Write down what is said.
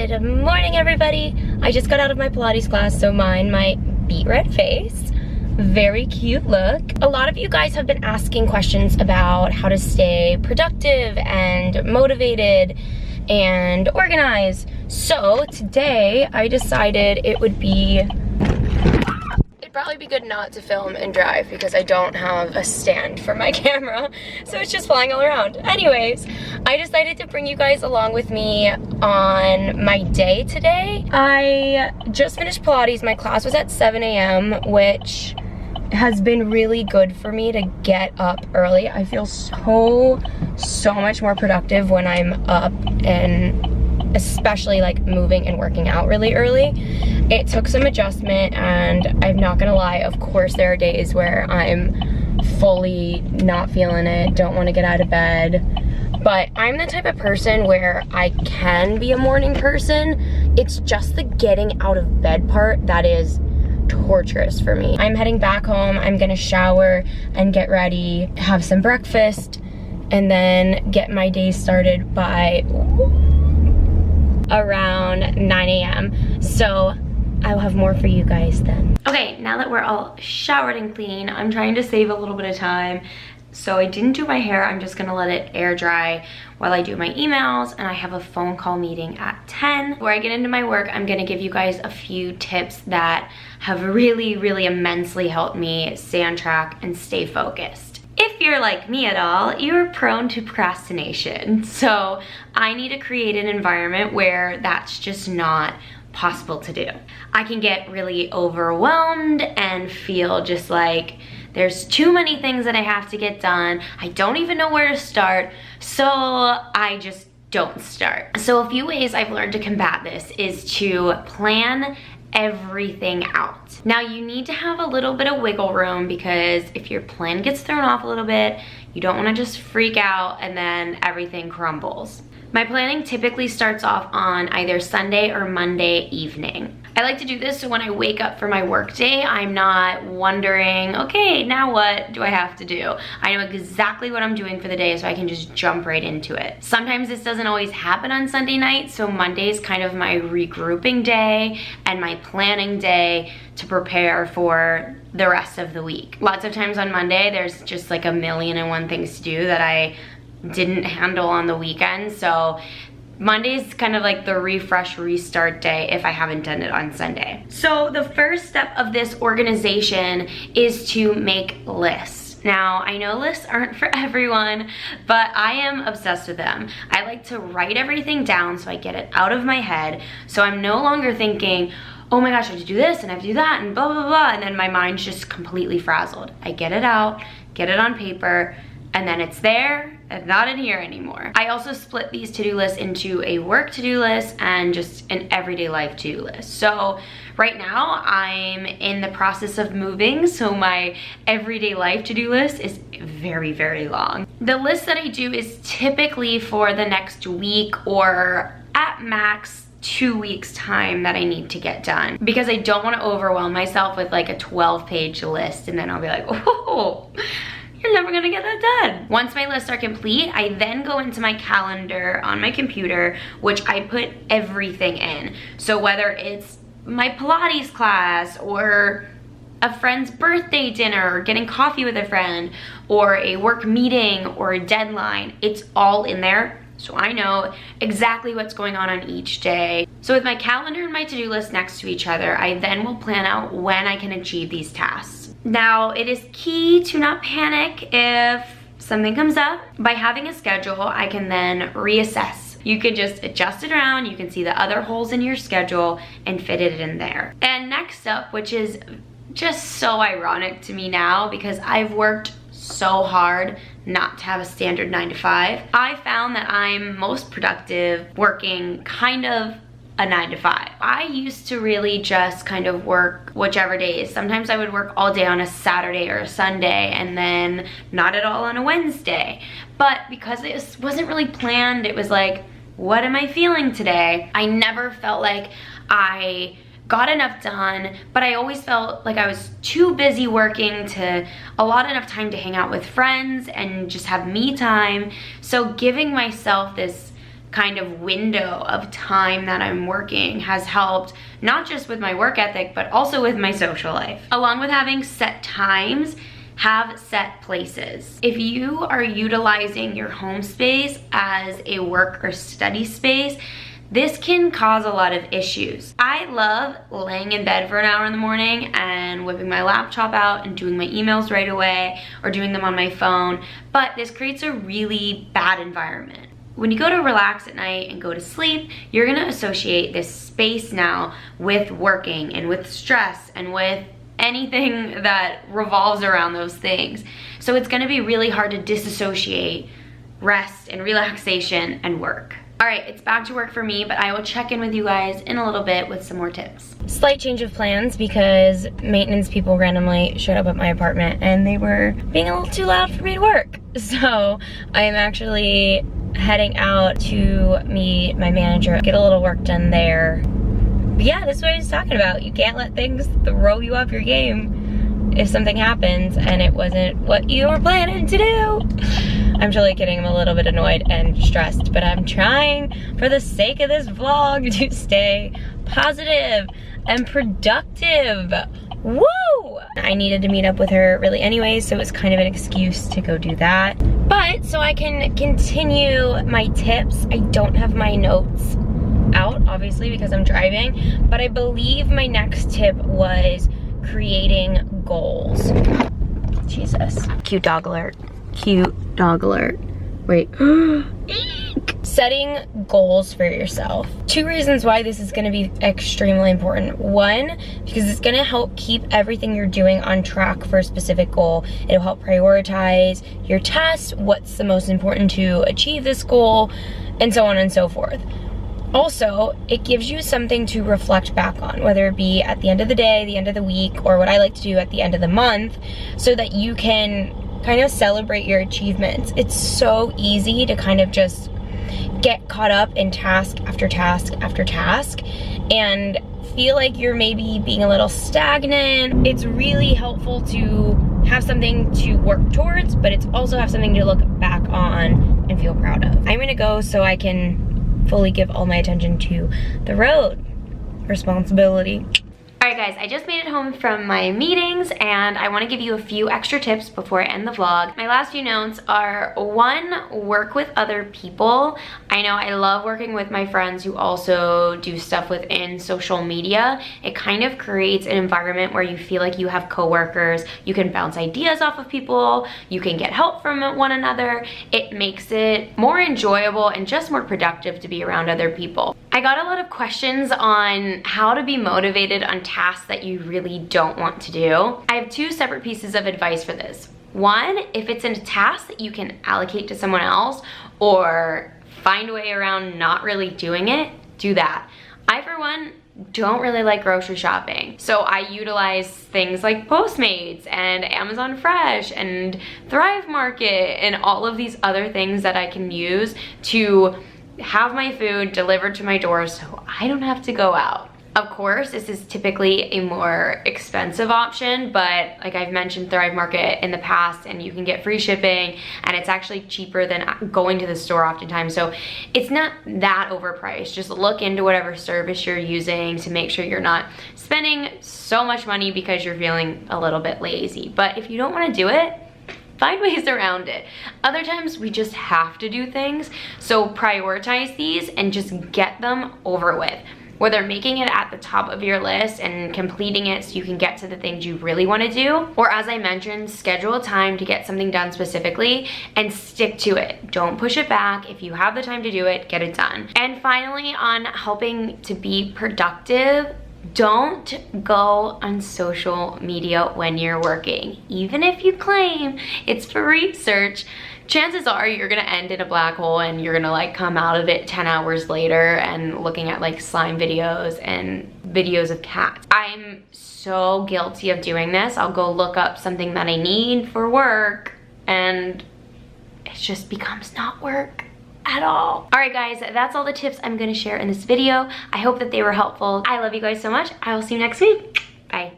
Good morning, everybody. I just got out of my Pilates class, so mine might beat red face. Very cute look. A lot of you guys have been asking questions about how to stay productive and motivated and organized. So today I decided it'd probably be good not to film and drive because I don't have a stand for my camera, so it's just flying all around. Anyways, I decided to bring you guys along with me on my day today. I just finished Pilates. My class was at 7 a.m., which has been really good for me to get up early. I feel so much more productive when I'm up, and especially like moving and working out really early. It took some adjustment, and I'm not gonna lie, of course there are days where I'm fully not feeling it, don't want to get out of bed, but I'm the type of person where I can be a morning person. It's just the getting out of bed part that is torturous for me. I'm heading back home. I'm gonna shower and get ready, have some breakfast, and then get my day started by around 9 a.m. So I'll have more for you guys then. Okay, now that we're all showered and clean, I'm trying to save a little bit of time. So I didn't do my hair. I'm just gonna let it air dry while I do my emails, and I have a phone call meeting at 10. Before I get into my work, I'm gonna give you guys a few tips that have really immensely helped me stay on track and stay focused. If you're like me at all, you're prone to procrastination. So I need to create an environment where that's just not possible to do. I can get really overwhelmed and feel just like there's too many things that I have to get done. I don't even know where to start, so I just don't start. So a few ways I've learned to combat this is to plan everything out. Now you need to have a little bit of wiggle room, because if your plan gets thrown off a little bit, you don't want to just freak out and then everything crumbles. My planning typically starts off on either Sunday or Monday evening. I like to do this so when I wake up for my work day, I'm not wondering, okay, now what do I have to do? I know exactly what I'm doing for the day, so I can just jump right into it. Sometimes this doesn't always happen on Sunday night, so Monday is kind of my regrouping day and my planning day to prepare for the rest of the week. Lots of times on Monday, there's just like a million and one things to do that I didn't handle on the weekend, so Monday's kind of like the refresh restart day if I haven't done it on Sunday. So the first step of this organization is to make lists. Now, I know lists aren't for everyone, but I am obsessed with them. I like to write everything down so I get it out of my head, so I'm no longer thinking, oh my gosh, I have to do this and I have to do that and blah, blah, blah, and then my mind's just completely frazzled. I get it out, get it on paper, and then it's there and not in here anymore. I also split these to-do lists into a work to-do list and just an everyday life to-do list. So right now I'm in the process of moving, so my everyday life to-do list is very long. The list that I do is typically for the next week or at max 2 weeks time that I need to get done, because I don't want to overwhelm myself with like a 12-page list and then I'll be like, oh, you're never gonna get that done. Once my lists are complete, I then go into my calendar on my computer, which I put everything in. So whether it's my Pilates class or a friend's birthday dinner or getting coffee with a friend or a work meeting or a deadline, it's all in there. So I know exactly what's going on each day. So with my calendar and my to-do list next to each other, I then will plan out when I can achieve these tasks. Now, it is key to not panic if something comes up. By having a schedule, I can then reassess. You can just adjust it around, you can see the other holes in your schedule and fit it in there. And next up, which is just so ironic to me now because I've worked so hard not to have a standard 9 to 5, I found that I'm most productive working kind of a 9 to 5. I used to really just kind of work whichever days. Sometimes I would work all day on a Saturday or a Sunday and then not at all on a Wednesday. But because it wasn't really planned, it was like, what am I feeling today? I never felt like I got enough done, but I always felt like I was too busy working to allot enough time to hang out with friends and just have me time. So giving myself this kind of window of time that I'm working has helped not just with my work ethic, but also with my social life. Along with having set times, have set places. If you are utilizing your home space as a work or study space, this can cause a lot of issues. I love laying in bed for an hour in the morning and whipping my laptop out and doing my emails right away or doing them on my phone, but this creates a really bad environment. When you go to relax at night and go to sleep, you're gonna associate this space now with working and with stress and with anything that revolves around those things. So it's gonna be really hard to disassociate rest and relaxation and work. All right, it's back to work for me, but I will check in with you guys in a little bit with some more tips. Slight change of plans because maintenance people randomly showed up at my apartment and they were being a little too loud for me to work. So I am actually heading out to meet my manager, get a little work done there. But yeah, this is what I was talking about. You can't let things throw you off your game if something happens and it wasn't what you were planning to do. I'm totally kidding, I'm a little bit annoyed and stressed, but I'm trying for the sake of this vlog to stay positive and productive. Woo! I needed to meet up with her really anyways, so it was kind of an excuse to go do that. But so I can continue my tips, I don't have my notes out, obviously, because I'm driving, but I believe my next tip was creating goals. Jesus. Cute dog alert. Cute dog alert. Wait. Setting goals for yourself. 2 reasons why this is gonna be extremely important. 1, because it's gonna help keep everything you're doing on track for a specific goal. It'll help prioritize your tasks, what's the most important to achieve this goal, and so on and so forth. Also, it gives you something to reflect back on, whether it be at the end of the day, the end of the week, or what I like to do at the end of the month, so that you can kind of celebrate your achievements. It's so easy to kind of just get caught up in task after task after task and feel like you're maybe being a little stagnant. It's really helpful to have something to work towards, but it's also have something to look back on and feel proud of. I'm gonna go so I can fully give all my attention to the road. Responsibility. All right guys, I just made it home from my meetings and I want to give you a few extra tips before I end the vlog. My last few notes are 1, work with other people. I know I love working with my friends who also do stuff within social media. It kind of creates an environment where you feel like you have coworkers, you can bounce ideas off of people, you can get help from one another. It makes it more enjoyable and just more productive to be around other people. I got a lot of questions on how to be motivated on tasks that you really don't want to do. I have 2 separate pieces of advice for this. 1, if it's a task that you can allocate to someone else or find a way around not really doing it, do that. I, for one, don't really like grocery shopping. So I utilize things like Postmates and Amazon Fresh and Thrive Market and all of these other things that I can use to have my food delivered to my door so I don't have to go out. Of course, this is typically a more expensive option, but like I've mentioned Thrive Market in the past and you can get free shipping and it's actually cheaper than going to the store oftentimes. So it's not that overpriced. Just look into whatever service you're using to make sure you're not spending so much money because you're feeling a little bit lazy. But if you don't want to do it, find ways around it. Other times we just have to do things. So prioritize these and just get them over with. Whether making it at the top of your list and completing it so you can get to the things you really want to do, or as I mentioned, schedule a time to get something done specifically and stick to it. Don't push it back. If you have the time to do it, get it done. And finally, on helping to be productive, don't go on social media when you're working. Even if you claim it's for research, chances are you're gonna end in a black hole and you're gonna like come out of it 10 hours later and looking at like slime videos and videos of cats. I'm so guilty of doing this. I'll go look up something that I need for work and it just becomes not work at all. All right guys, that's all the tips I'm gonna share in this video. I hope that they were helpful. I love you guys so much. I will see you next week. Bye.